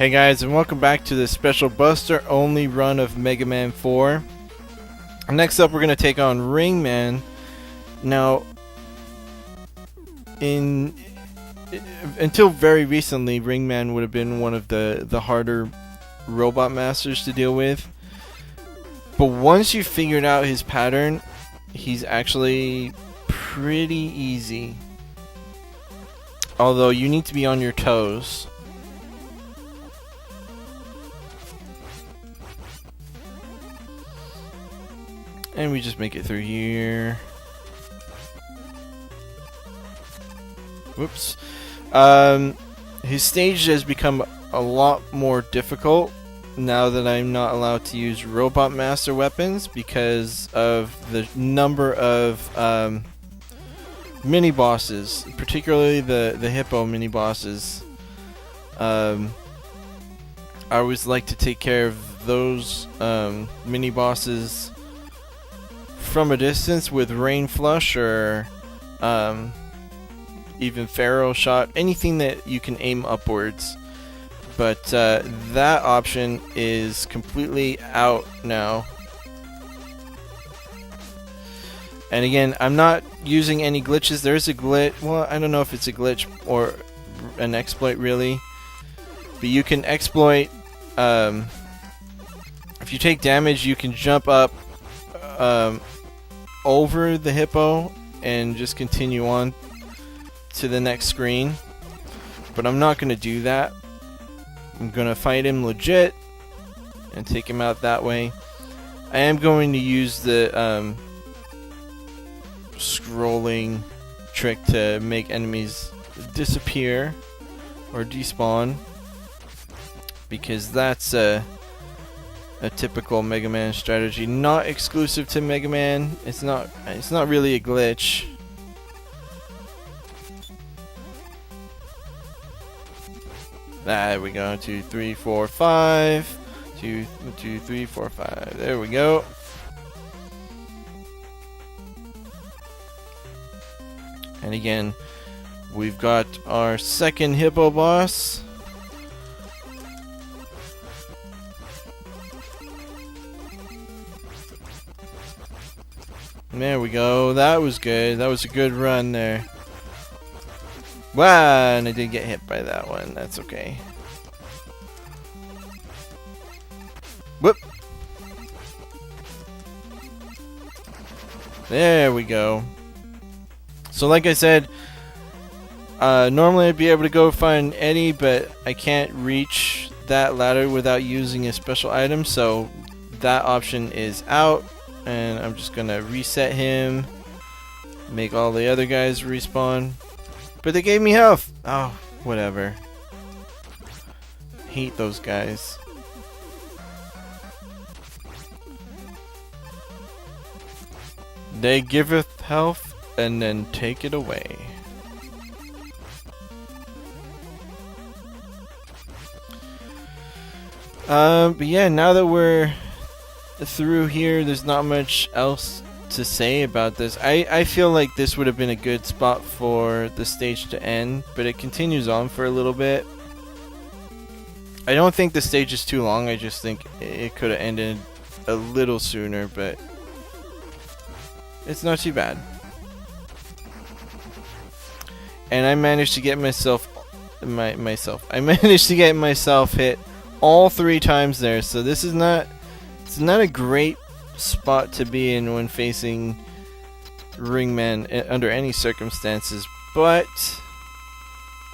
Hey guys, and welcome back to this special Buster only run of Mega Man 4. Next up, we're going to take on Ring Man. Now, until very recently, Ring Man would have been one of the harder robot masters to deal with. But once you figured out his pattern, he's actually pretty easy. Although you need to be on your toes. And we just make it through here. Whoops. His stage has become a lot more difficult now that I'm not allowed to use Robot Master weapons because of the number of mini bosses, particularly the hippo mini bosses. I always like to take care of those mini bosses from a distance with Rain Flush or even Pharaoh Shot, anything that you can aim upwards. But that option is completely out now. And again, I'm not using any glitches. There is a glitch. Well, I don't know if it's a glitch or an exploit really. But you can exploit. If you take damage, you can jump up over the hippo and just continue on to the next screen. But I'm not going to do that. I'm going to fight him legit and take him out that way. I am going to use the scrolling trick to make enemies disappear or despawn, because that's a typical Mega Man strategy, not exclusive to Mega Man. It's not really a glitch. There we go. 2, 3, 4, 5. 2, 3, 4, 5. There we go. And again, we've got our second hippo boss. There we go. That was good. That was a good run there. Wow, and I did get hit by that one. That's okay. Whoop. There we go. So like I said, normally I'd be able to go find Eddie, but I can't reach that ladder without using a special item, so that option is out. And I'm just gonna reset him, make all the other guys respawn. But they gave me health! Oh, whatever. Hate those guys. They giveth health and then take it away. But yeah, now that we're through here, there's not much else to say about this. I feel like this would have been a good spot for the stage to end, but it continues on for a little bit. I don't think the stage is too long. I just think it could have ended a little sooner, but it's not too bad. And I managed to get myself hit all 3 times there, so this is not it's not a great spot to be in when facing Ring Man under any circumstances, but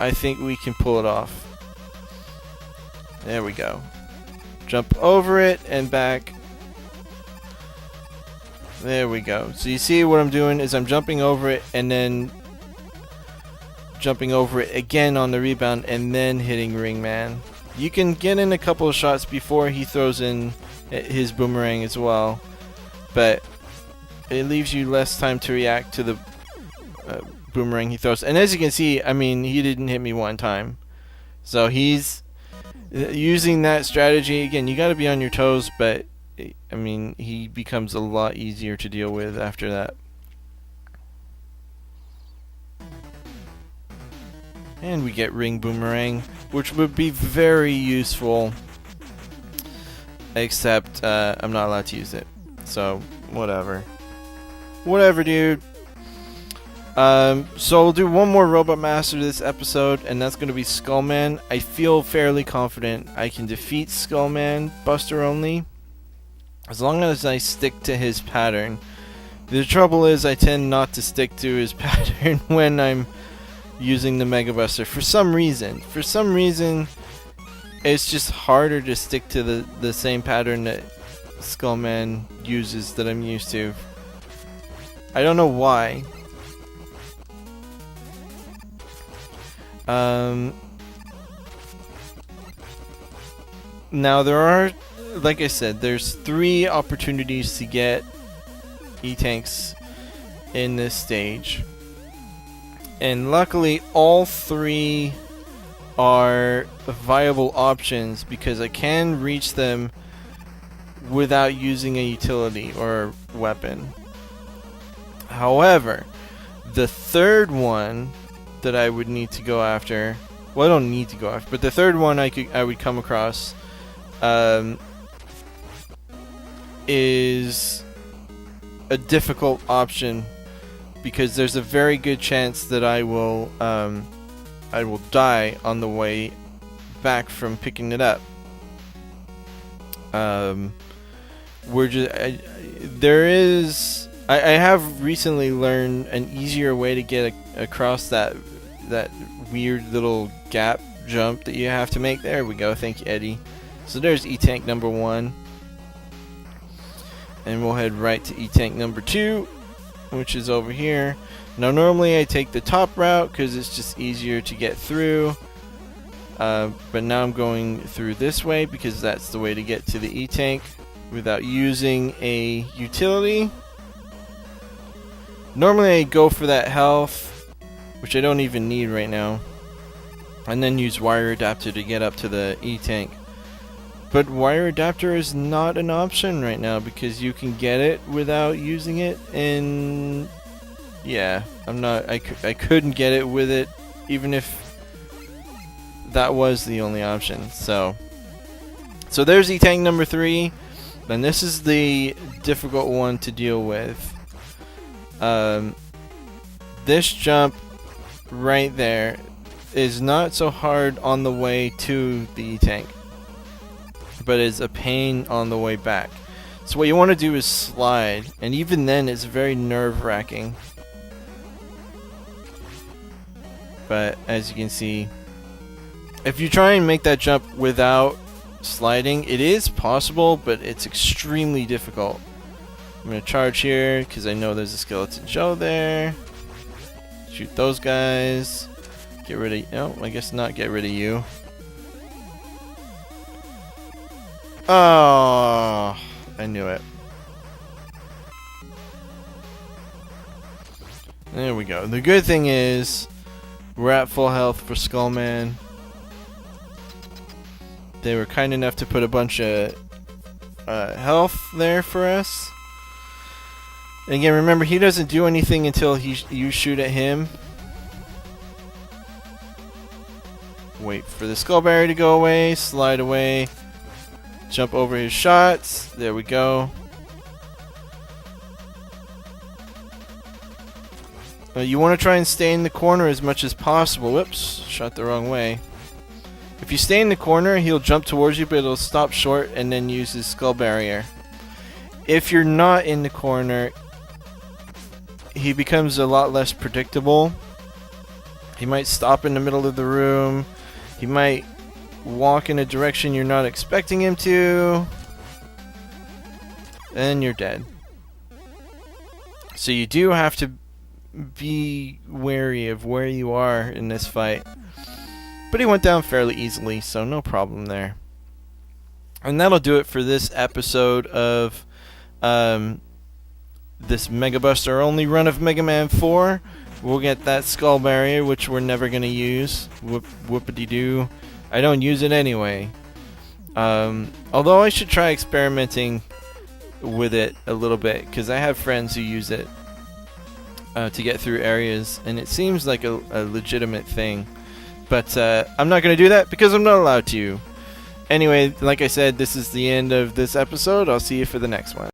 I think we can pull it off. There we go. Jump over it and back. There we go. So you see what I'm doing is I'm jumping over it and then jumping over it again on the rebound and then hitting Ring Man. You can get in a couple of shots before he throws in his boomerang as well, but it leaves you less time to react to the boomerang he throws. And as you can see, I mean, he didn't hit me one time, so he's using that strategy. Again, you got to be on your toes, but I mean, he becomes a lot easier to deal with after that. And we get Ring Boomerang, which would be very useful. Except, I'm not allowed to use it. So, whatever. Whatever, dude. So we'll do one more Robot Master this episode, and that's going to be Skullman. I feel fairly confident I can defeat Skullman, Buster only, as long as I stick to his pattern. The trouble is I tend not to stick to his pattern when I'm using the Mega Buster. For some reason, it's just harder to stick to the same pattern that Skullman uses that I'm used to. I don't know why. Now there are, like I said, there's 3 opportunities to get E-Tanks in this stage. And luckily all 3 are viable options because I can reach them without using a utility or weapon. However, the third one that I would need to go after, well, I don't need to go after, but the third one I would come across is a difficult option because there's a very good chance that I will die on the way back from picking it up. I have recently learned an easier way to get across that weird little gap jump that you have to make. There we go. Thank you, Eddie. So there's E-Tank number 1. And we'll head right to E-Tank number 2, which is over here. Now normally I take the top route because it's just easier to get through. But now I'm going through this way because that's the way to get to the E-Tank without using a utility. Normally I go for that health, which I don't even need right now, and then use wire adapter to get up to the E-Tank. But wire adapter is not an option right now because you can get it without using it, and yeah, I couldn't get it with it even if that was the only option. So there's E-Tank number 3, and this is the difficult one to deal with. This jump right there is not so hard on the way to the E-Tank, but is a pain on the way back. So what you want to do is slide, and even then it's very nerve-wracking. But as you can see, if you try and make that jump without sliding, it is possible, but it's extremely difficult. I'm going to charge here because I know there's a Skeleton Joe there. Shoot those guys. Get rid of... No, I guess not get rid of you. Oh, I knew it. There we go. The good thing is we're at full health for Skullman. They were kind enough to put a bunch of health there for us. And again, remember, he doesn't do anything until you shoot at him. Wait for the Skull Barrier to go away, slide away, jump over his shots. There we go. You want to try and stay in the corner as much as possible. Whoops, shot the wrong way. If you stay in the corner, he'll jump towards you, but it'll stop short and then use his Skull Barrier. If you're not in the corner, he becomes a lot less predictable. He might stop in the middle of the room. He might walk in a direction you're not expecting him to. And you're dead. So you do have to be wary of where you are in this fight. But he went down fairly easily, so no problem there. And that'll do it for this episode of this Mega Buster only run of Mega Man 4. We'll get that Skull Barrier, which we're never going to use. Whoopity-doo. I don't use it anyway. Although I should try experimenting with it a little bit, because I have friends who use it to get through areas, and it seems like a legitimate thing But I'm not going to do that because I'm not allowed to. Anyway, like I said, this is the end of this episode. I'll see you for the next one.